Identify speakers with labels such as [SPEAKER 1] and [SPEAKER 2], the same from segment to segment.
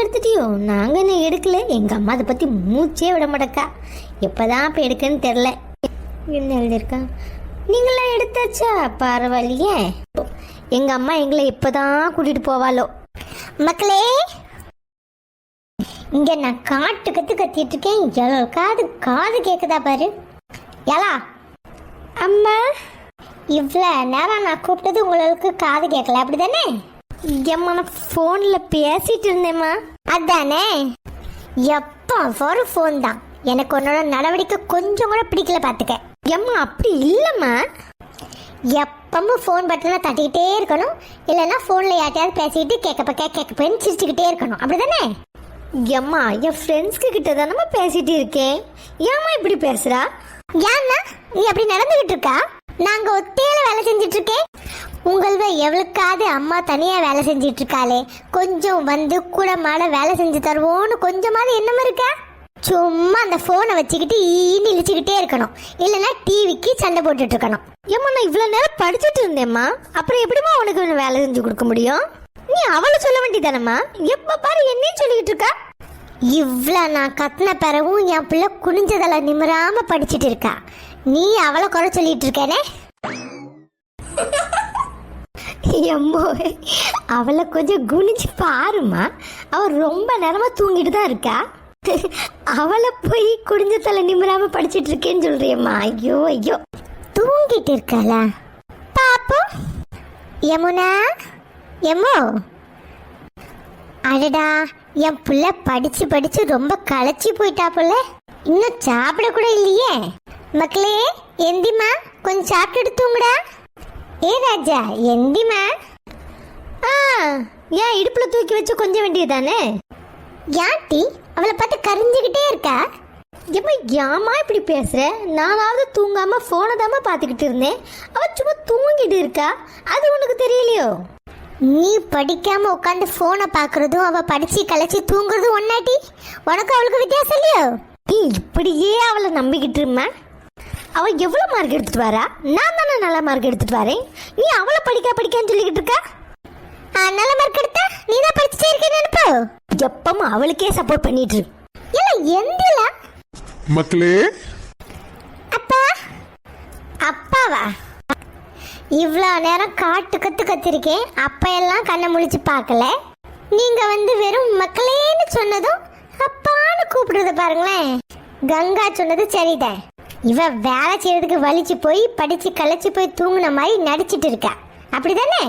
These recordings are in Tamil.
[SPEAKER 1] எடுத்துட்டியோ? நாங்கள் இன்னும் எடுக்கல. எங்கள் அம்மா அதை பற்றி மூச்சே விட மாட்டேக்கா. எப்போதான் இப்போ எடுக்கன்னு தெரில. என்ன எழுதியிருக்கா? நீங்களாம் எடுத்தாச்சா? பரவாயில்லையே. எங்கள் அம்மா எங்களை இப்போ தான் கூட்டிகிட்டு போவாளோ. மக்களே, இங்கே நான் காட்டு கத்திட்டு இருக்கேன். காது கேட்குதா பாரு. ஏலா அம்மா, இவ்வளோ நேரம் நான் கூப்பிட்டது உங்களுக்கு காது கேட்கல அப்படிதானே? ஏம்மா, நான் ஃபோனில் பேசிட்டு இருந்தேம்மா. அதானே? எப்போ ஒரு ஃபோன் தான். எனக்கு உன்னோட நடவடிக்கை கொஞ்சம் கூட பிடிக்கல பார்த்துக்க. ஏம்மா அப்படி இல்லைம்மா. எப்பவும் ஃபோன் பட்டனை தட்டிக்கிட்டே இருக்கணும், இல்லைன்னா ஃபோனில் யார்ட்டையாவது பேசிக்கிட்டு கேட்கப்பேன்னு சிரிச்சுக்கிட்டே இருக்கணும் அப்படிதானே? ஏம்மா, என் ஃப்ரெண்ட்ஸ்க்கு கிட்ட தானம்மா பேசிட்டு இருக்கேன். ஏம்மா இப்படி பேசுறா? ஏன்னா நீ அப்படி நடந்துகிட்டு இருக்கா? நாங்க ஒத்தையில வேலை செஞ்சிட்டு இருக்கேன். உங்கள எவ்வளவுக்காவது அம்மா தனியா வேலை செஞ்சிட்டு இருக்காளே, கொஞ்சம் வந்து கூட மாட வேலை செஞ்சு தருவோன்னு கொஞ்சமாவது என்னமா இருக்கா? சும்மா அந்த போனை வச்சுக்கிட்டு ஈன்னு இழிச்சுக்கிட்டே இருக்கணும், இல்லைன்னா டிவிக்கு சண்டை போட்டுட்டு இருக்கணும். ஏம்மா, நான் இவ்வளவு நேரம் படிச்சுட்டு இருந்தேம்மா. அப்புறம் எப்படிமா உனக்கு வேலை செஞ்சு கொடுக்க முடியும்? நீ அவளை சொல்ல வேண்டியதானம்மா. எப்ப பாரு என்னையும் சொல்லிக்கிட்டு இருக்கா. இவ்வளோ நான் கத்தின பிறவும் என் பிள்ளை குனிஞ்சதெல்லாம் நிமிராம படிச்சுட்டு இருக்கா. நீ அவளை குறை சொல்லிட்டு இருக்கேனே. எம்மோ, அவளை கொஞ்சம் குனிஞ்சு பாருமா. அவள் ரொம்ப நேரமா தூங்கிட்டு தான் இருக்கா. அவளை போய் குடிஞ்ச தலை நிமிராம படிச்சுட்டு இருக்கேன்னு சொல்றியம்மா. ஐயோ ஐயோ, தூங்கிட்டு இருக்காள பாப்போம். யமுனா, எம்மோ, அடடா, என் புள்ள படிச்சு படிச்சு ரொம்ப களைச்சி போயிட்டா போல. இன்னும் சாப்பிட கூட இல்லையே. மக்களே, எந்திமா, கொஞ்சம் சாப்பிட்டு தூங்குடா. ஏ ராஜா, எந்திமா. ஏன் இடுப்புல தூக்கி வச்சு கொஞ்சம் வேண்டியதானே? யாட்டி அவளை பார்த்து கரிஞ்சுக்கிட்டே இருக்கா. ஏமா இப்படி பேசுற? நானாவது தூங்காம போனை தாம பாத்துக்கிட்டு இருந்தேன். அவ சும்மா தூங்கிட்டு இருக்கா. அது உனக்கு தெரியலையோ? நீ படிக்காம உட்காந்து போனை பாக்குறதும் அவ படிச்சு கலைச்சி தூங்குறதும் ஒன்னாட்டி உனக்கு அவளுக்கு வித்தியாசம் இல்லையோ? நீ இப்படியே அவளை நம்பிக்கிட்டு இருமா. அவ எவ்வளவு மார்க் எடுத்துட்டு வரா? நான் தானே நல்ல மார்க் எடுத்துட்டு வரேன். நீ அவளை படிக்கான்னு சொல்லிக்கிட்டு இருக்கா. நல்ல மார்க் எடுத்தா நீ தான் படிச்சுட்டே இருக்கேன்னு நினைப்போ. எப்பவும் அவளுக்கே சப்போர்ட் பண்ணிட்டு இல்ல. எந்தில
[SPEAKER 2] மக்களே.
[SPEAKER 1] அப்பா. அப்பாவா? இவ்வளோ நேரம் காட்டு கத்திருக்கேன். அப்ப எல்லாம் கண்ணை முழிச்சு பார்க்கல. நீங்க வந்து வெறும் மக்களேன்னு சொன்னதும் அப்பான்னு கூப்பிடுறது பாருங்களேன். கங்கா சொன்னது சரிதான். இவ வேலை செய்யறதுக்கு வலிச்சு போய் படிச்சு களைச்சு போய் தூங்குன மாதிரி நடிச்சிட்டு இருக்கா அப்படிதானே?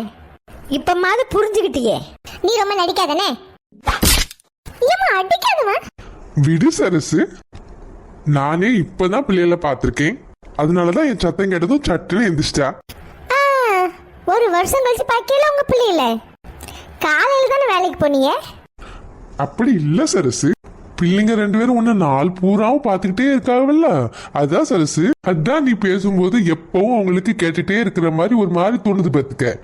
[SPEAKER 1] இப்ப மாதிரி புரிஞ்சுக்கிட்டியே. நீ ரொம்ப நடிக்காதானே? அடிக்காதவா?
[SPEAKER 2] விடு சரசு, நானே இப்பதான் பிள்ளைகளை பார்த்திருக்கேன். அதனாலதான் என் சத்தம் கேட்டதும் சட்டுன்னு எந்திரிச்சிட்டா.
[SPEAKER 1] ஒரு வருஷம் கழிச்சு பாக்கல உங்க பிள்ளைல. காலையில தானே வேலைக்கு போனீங்க.
[SPEAKER 2] அப்படி இல்ல சரசு, பிள்ளைங்க ரெண்டு பேரும் உன்ன நாள் பூராவும் பாத்துக்கிட்டே இருக்காங்கல்ல, அதான் சரசு. அதான் நீ பேசும்போது எப்பவும் அவங்களுக்கு கேட்டுட்டே இருக்கிற மாதிரி ஒரு மாதிரி தோணுது பாத்துக்க.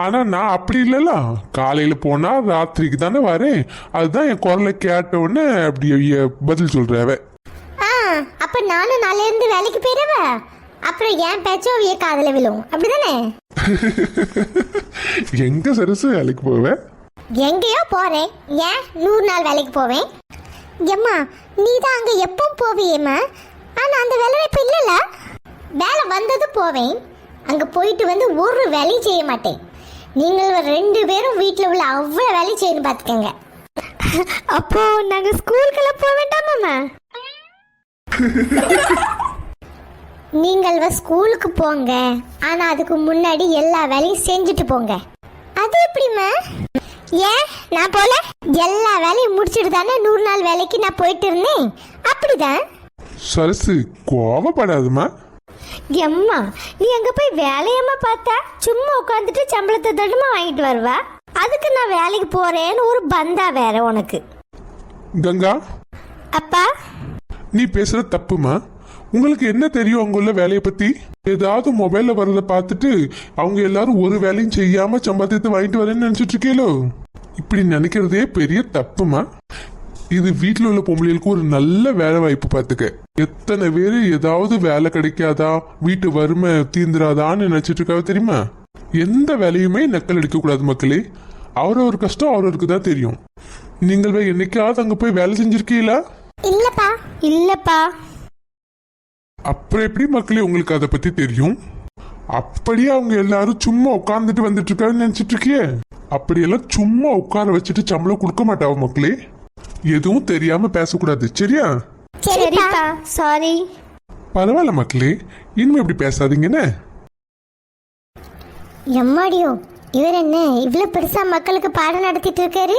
[SPEAKER 2] ஆனா நான் அப்படி இல்லல, காலையில போனா ராத்திரிக்கு தானே வரேன். அதுதான் என் குரலை கேட்ட உடனே அப்படி பதில் சொல்றவ.
[SPEAKER 1] அப்ப நானும் நாளைல இருந்து வேலைக்கு போயிடுவ. அப்புறம் ஏன் பேச்சோ அவிய காதல விழும் அப்படிதானே?
[SPEAKER 2] எங்க சரசு வேலைக்கு போவேன்?
[SPEAKER 1] எங்கேயோ போறேன். ஏன் 100 நாள் வேலைக்கு போவேன். எம்மா, நீ தான் அங்க எப்போ போவியேம்மா. ஆனா அந்த வேலை இப்ப இல்லல. வேலை வந்தது போவேன். அங்க போயிட்டு வந்து ஒரு வேலையும் செய்ய மாட்டேன். நீங்கள் 2 பேரும் வீட்டுல உள்ள அவ்வளவு வேலையும் செய்யணும் பாத்துக்கங்க. அப்போ நாங்க ஸ்கூலுக்கெல்லாம் போக வேண்டாமா? நீங்கள் ஸ்கூலுக்கு போங்க, ஆனா அதுக்கு முன்னாடி எல்லா வேலையும் செஞ்சுட்டு போங்க. அது எப்படிமா? ஏன் நான் போல? எல்லா வேலையும் முடிச்சுட்டு தானே 100 நாள் வேலைக்கு நான் போயிட்டு இருந்தேன். அப்படிதான்
[SPEAKER 2] சரசு, கோவப்படாதுமா.
[SPEAKER 1] எம்மா, நீ அங்க போய் வேலையம்மா பார்த்தா சும்மா உட்காந்துட்டு சம்பளத்தை தட்டுமா வாங்கிட்டு வருவா. அதுக்கு நான் வேலைக்கு போறேன்னு ஒரு பந்தா வேற உனக்கு.
[SPEAKER 2] கங்கா,
[SPEAKER 1] அப்பா,
[SPEAKER 2] நீ பேசுற தப்புமா. உங்களுக்கு என்ன தெரியும் அவங்க உள்ள வேலையை பத்தி? ஏதாவது மொபைல்ல வரத பார்த்துட்டு அவங்க எல்லாரும் ஒரு வேலையும் செய்யாம சம்பாத்தியத்தை வாங்கிட்டு வரேன்னு நினைச்சிட்டு இருக்கீங்களோ? இப்படி நினைக்கிறதே பெரிய தப்புமா. இது வீட்டுல உள்ள பொம்பளைகளுக்கு ஒரு நல்ல வேலை வாய்ப்பு. பார்த்துக்க, எத்தனை பேரு ஏதாவது வேலை கிடைக்காதா, வீட்டு வறுமை தீந்துராதான்னு நினைச்சிட்டு இருக்காவ தெரியுமா? எந்த வேலையுமே நக்கல் அடிக்க கூடாது மக்களே. அவரவர் கஷ்டம் அவரவருக்கு தான் தெரியும். நீங்கள் என்னைக்காவது அங்க போய் வேலை செஞ்சிருக்கீங்களா?
[SPEAKER 1] இல்லப்பா. இல்லப்பா.
[SPEAKER 2] அப்புறம் எப்படி மக்களே உங்களுக்கு அதை பத்தி தெரியும்? அப்படியே அவங்க எல்லாரும் சும்மா உட்கார்ந்துட்டு வந்துட்டு இருக்காங்கன்னு நினைச்சிட்டு இருக்கியே? அப்படியெல்லாம் சும்மா உட்கார வச்சுட்டு சம்பளம் கொடுக்க மாட்டாவ மக்களே. எதுவும் தெரியாம பேசக்கூடாது, சரியா?
[SPEAKER 1] சரிப்பா. சாரி.
[SPEAKER 2] பரவாயில்ல மக்களே, இனிமே இப்படி பேசாதீங்கன்னு.
[SPEAKER 1] எம்மாடியோ, இவர் என்ன இவ்வளவு பெருசா மக்களுக்கு பாடம் நடத்திட்டு இருக்காரு?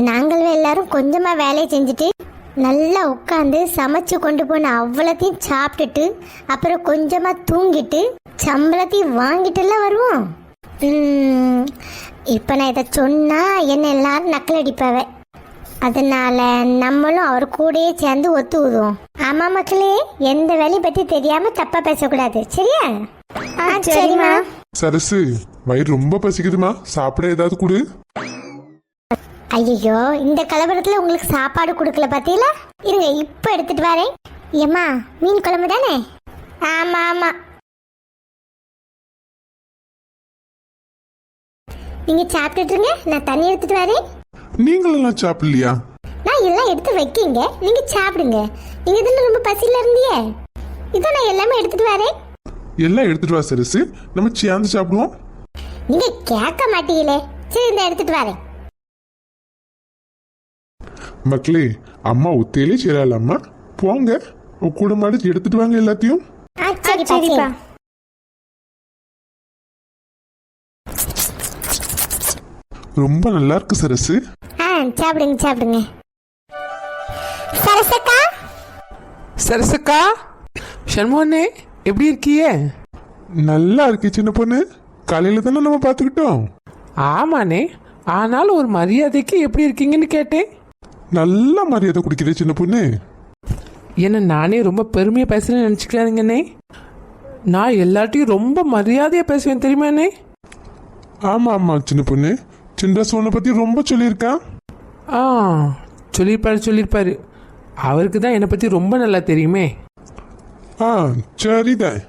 [SPEAKER 1] நாங்கள் எல்லாரும் கொஞ்சமா வேலையை செஞ்சுட்டு நல்லா உட்காந்து சமைச்சு கொண்டு போன அவ்வளோத்தையும் சாப்பிட்டுட்டு அப்புறம் கொஞ்சமா தூங்கிட்டு சம்பளத்தையும் வாங்கிட்டுலாம் வருவோம். இப்போ நான் இதை சொன்னா என்ன எல்லாரும் நக்கல் அடிப்பாவ. அதனால நம்மளும் அவர் கூடயே சேர்ந்து ஒத்து ஊதுவோம். ஆமா மக்களே, எந்த வேலையை பத்தி தெரியாம தப்பா பேசக்கூடாது, சரியா? சரிம்மா.
[SPEAKER 2] சரசு, வயிறு ரொம்ப பசிக்குதுமா, சாப்பிட ஏதாவது கொடு.
[SPEAKER 1] ஐயோ, இந்த கலவரத்துல உங்களுக்கு சாப்பாடு கொடுக்கல பாத்தீங்களா? இருங்க, இப்ப எடுத்துட்டு வரேன். ஏம்மா, மீன் குழம்பு தானே? ஆமா ஆமா. நீங்க சாப்பிட்டுட்டு இருங்க, நான் தண்ணி எடுத்துட்டு வரேன்.
[SPEAKER 2] நீங்களெல்லாம் சாப்பிடலையா?
[SPEAKER 1] நான் எல்லாம் எடுத்து வைக்கீங்க, நீங்க சாப்பிடுங்க. நீங்க இதுல ரொம்ப பசியில இருந்தீங்க. இதை நான் எல்லாமே எடுத்துட்டு வரேன்.
[SPEAKER 2] எல்லாம் எடுத்துட்டு வா சரசு, நம்ம சேர்ந்து சாப்பிடுவோம்.
[SPEAKER 1] நீங்க கேட்க மாட்டீங்களே. சரி, இந்த எடுத்துட்டு வரேன்.
[SPEAKER 2] மக்களே, அம்மா ஒத்தையிலே சேரலாமா? போங்க, கூட மாடு எடுத்துட்டு வாங்க எல்லாத்தையும்.
[SPEAKER 1] சரிப்பா.
[SPEAKER 2] ரொம்ப நல்லா இருக்கு சரசு.
[SPEAKER 1] சாப்பிடுங்க சாப்பிடுங்க. சரசக்கா.
[SPEAKER 3] சரசக்கா, சண்முகனே எப்படி இருக்கீங்க?
[SPEAKER 2] நல்லா இருக்கு சின்ன பொண்ணு. காலையில தானே நம்ம பார்த்துக்கிட்டோம்.
[SPEAKER 3] ஆமாண்ணே, ஆனாலும் ஒரு மரியாதைக்கு எப்படி இருக்கீங்கன்னு கேட்டேன்.
[SPEAKER 2] நல்ல மரியாதை குடிக்கிறேன் சின்ன பொண்ணு.
[SPEAKER 3] என்ன நானே ரொம்ப பெருமையாக பேசுகிறேன்னு நினச்சிக்கிறாங்கண்ணே. நான் எல்லார்ட்டையும் ரொம்ப மரியாதையாக பேசுவேன் தெரியுமாண்ணே.
[SPEAKER 2] ஆமா ஆமா சின்ன பொண்ணு, சின்ன சோனை பத்தி ரொம்ப சொல்லியிருக்கான்.
[SPEAKER 3] ஆ, சொல்லியிருப்பாரு. அவருக்கு தான் என்னை பற்றி ரொம்ப நல்லா தெரியுமே.
[SPEAKER 2] சரிதான்.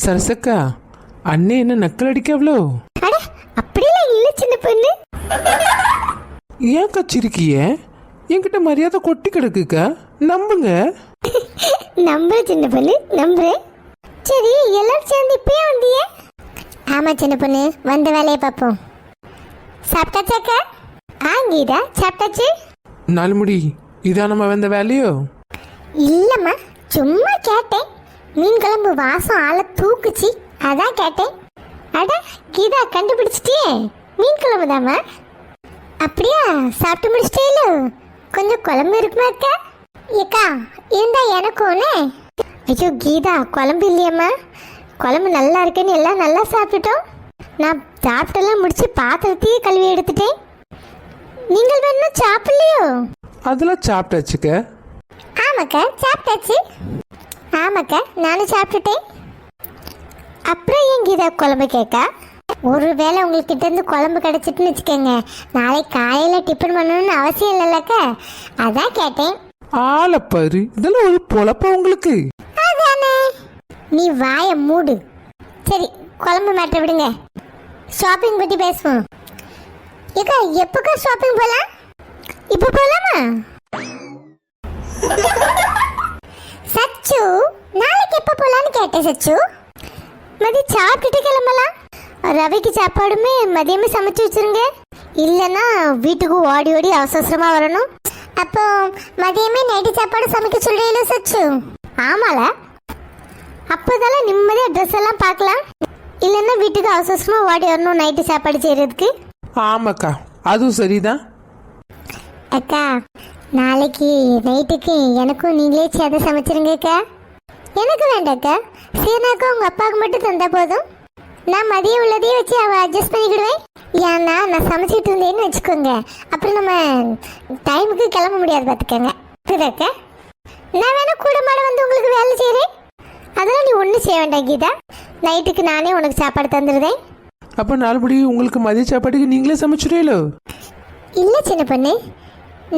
[SPEAKER 3] சரசக்கா, அண்ணே என்ன நக்கல் அடிக்கவளோ?
[SPEAKER 1] அப்படியெல்லாம் இல்ல சின்ன பொண்ணு.
[SPEAKER 3] ஏன் கச்சிருக்கிய? என்கிட்ட மரியாதை கொட்டி கிடக்குக்கா, நம்புங்க.
[SPEAKER 1] நம்புற சின்ன பொண்ணு, நம்புறேன். சரி, எல்லாரும் சேர்ந்து இப்பயே வந்திய? ஆமா சின்ன பொண்ணு, வந்த வேலையை பார்ப்போம். சாப்பிட்டாச்சாக்கா? கீதா, சாப்பிட்டாச்சு.
[SPEAKER 3] நாலுமுடி, இதான் நம்ம வந்த வேலையோ?
[SPEAKER 1] இல்லம்மா, சும்மா கேட்டேன். மீன் குழம்பு வாசம் ஆளை தூக்குச்சு, அதான் கேட்டேன். அட கீதா, கண்டுபிடிச்சிட்டியே, மீன் குழம்பு தாம்மா. அப்படியா? சாப்பிட்டு முடிச்சிட்டேலோ? கொஞ்சம் குழம்பு இருக்குமா அக்கா? ஏக்கா, இருந்தா எனக்கு ஒன்று. ஐயோ கீதா, குழம்பு இல்லையம்மா. குழம்பு நல்லா இருக்குன்னு எல்லாம் நல்லா சாப்பிட்டுட்டோம். நான் சாப்பிட்டெல்லாம் முடிச்சு பாத்திரத்தையே கழுவி எடுத்துட்டேன். நீங்கள் வேணா சாப்பிடலையோ?
[SPEAKER 3] அதெல்லாம் சாப்பிட்டாச்சுக்க.
[SPEAKER 1] ஆமாக்கா, சாப்பிட்டாச்சு. ஆமாக்கா, நானும் சாப்பிட்டுட்டேன். அப்புறம் ஏன் கீதா குழம்பு கேட்கா? ஒருவேளை உங்கள்கிட்ட இருந்து குழம்பு கிடைச்சிட்டுன்னு வச்சுக்கோங்க, நாளைக்கு காலையில் டிஃபன் பண்ணணும்னு அவசியம் இல்லைல்லக்கா, அதான் கேட்டேன்.
[SPEAKER 3] ஆளப்பாரு, இதெல்லாம் ஒரு பொழப்பா உங்களுக்கு?
[SPEAKER 1] அதானே. நீ வாயை மூடு. சரி, குழம்பு மாட்ட விடுங்க, ஷாப்பிங் பற்றி பேசுவோம். ஏக்கா, எப்போக்கா ஷாப்பிங் போகலாம்? இப்போ போகலாமா? சச்சு, நாளைக்கு எப்போ போகலான்னு கேட்டேன் சச்சு. மதியம் சாப்பிட்டுட்டு கிளம்பலாம். ரவிக்கு சாப்பாடுமே மதியமே சமைச்சு வச்சிருங்க, இல்லைன்னா வீட்டுக்கு ஓடி ஓடி அவசரமா வரணும். அப்போ மதியமே நைட்டு சாப்பாடு சமைக்க சொல்றீங்களா சச்சு? ஆமால, அப்போதால நிம்மதியா ட்ரெஸ் எல்லாம் பார்க்கலாம், இல்லைன்னா வீட்டுக்கு அவசரமா ஓடி வரணும் நைட்டு சாப்பாடு செய்யறதுக்கு.
[SPEAKER 3] ஆமாக்கா, அதுவும் சரிதான்.
[SPEAKER 1] அக்கா, நாளைக்கு நைட்டுக்கு எனக்கும் நீங்களே சேர்த்து சமைச்சிருங்கக்கா. எனக்கு வேண்டாக்கா, சீனாக்கா உங்க அப்பாவுக்கு மட்டும் தந்தா போதும். நான் மதியம் உள்ளதையே வச்சு அவ அட்ஜஸ்ட் பண்ணிக்கிடுவேன். ஏன்னா நான் சமைச்சிட்டு இருந்தேன்னு வச்சுக்கோங்க, அப்புறம் நம்ம டைமுக்கு கிளம்ப முடியாது பார்த்துக்கோங்க. புரியுதாக்கா? நான் வேணா கூட மாட வந்து உங்களுக்கு வேலை செய்கிறேன், அதெல்லாம் நீ ஒன்றும் செய்ய வேண்டாம் கீதா. நைட்டுக்கு நானே உனக்கு சாப்பாடு தந்துடுறேன்.
[SPEAKER 3] அப்போ நாலுபடி உங்களுக்கு மதிய சாப்பாட்டுக்கு நீங்களே சமைச்சிடுவீங்களோ?
[SPEAKER 1] இல்லை சின்ன பொண்ணு,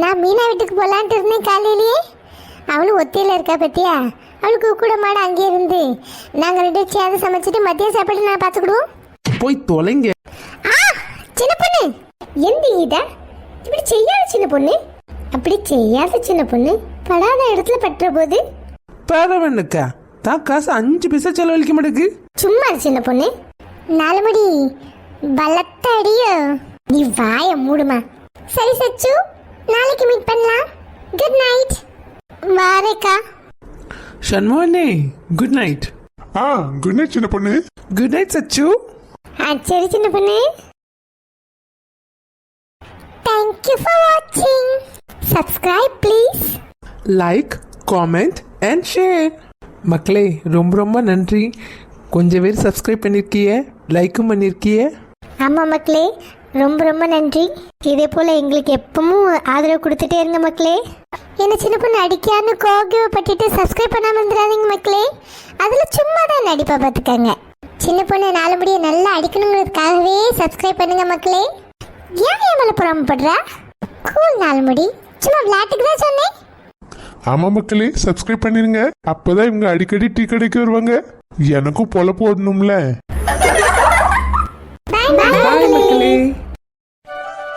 [SPEAKER 1] நான் மீனா வீட்டுக்கு போகலான்ட்டு இருந்தேன் காலையிலேயே. அவளும் ஒத்தையில் இருக்கா பத்தியா, அவளுக்கு கூட மாட அங்கே இருந்து நாங்கள் ரெண்டு சேர்ந்து சமைச்சிட்டு மதிய சாப்பாடு நான் பார்த்துக்கிடுவோம்.
[SPEAKER 3] போய் தொலைங்க.
[SPEAKER 1] சின்ன பொண்ணு, எந்த கீதா இப்படி செய்யாத சின்ன பொண்ணு, அப்படி செய்யாத சின்ன பொண்ணு, படாத இடத்துல பற்ற போது
[SPEAKER 3] பரவனுக்கா தான் காசு 5 பைசா செலவழிக்க மாட்டேக்கு.
[SPEAKER 1] சும்மா இரு சின்ன பொண்ணு. நாலுமுடி பலத்த அடியோ. நீ வாய மூடுமா. சரி சச்சு, நாளைக்கு மீட் பண்ணலாம். Good night. வாரேக்கா.
[SPEAKER 3] ஷண்முகனே குட் நைட்.
[SPEAKER 2] குட் நைட் சின்ன பொண்ணு.
[SPEAKER 3] Good night Sachu.
[SPEAKER 1] சரி சின்ன பொண்ணு. Thank you for watching. Subscribe please.
[SPEAKER 3] Like, comment and share. மக்களே ரொம்ப ரொம்ப நன்றி. கொஞ்சம் பேர் சப்ஸ்கிரைப் பண்ணியிருக்கிய, லைக்கும் பண்ணியிருக்கிய.
[SPEAKER 1] ஆமாம் மக்களே, ரொம்ப ரொம்ப நன்றி. இதே போல் எங்களுக்கு எப்பவும் ஆதரவு கொடுத்துட்டே இருங்க மக்களே. என்ன சின்ன பொண்ணு அடிக்கான்னு கோகிவப்பட்டுட்டு சப்ஸ்கிரைப் பண்ணாமல் இருந்துடாதீங்க மக்களே. அதில் சும்மா தான் நடிப்பா பார்த்துக்கங்க. சின்ன பொண்ணு நாலுபடியை நல்லா அடிக்கணுங்கிறதுக்காகவே சப்ஸ்கிரைப் பண்ணுங்க மக்களே. ஏன் மேலே புறம்படுறா? கூல் நாலுமுடி, சும்மா விளையாட்டுக்கு தான் சொன்னேன்.
[SPEAKER 2] ஆமா மக்களே, சப்ஸ்கிரைப் பண்ணிருங்க. அப்பதான் இவங்க அடிக்கடி டீ கடைக்கு வருவாங்க. எனக்கும் பொழப்பு ஓடணும்ல.
[SPEAKER 1] Bye bye
[SPEAKER 3] பாய் மக்களே.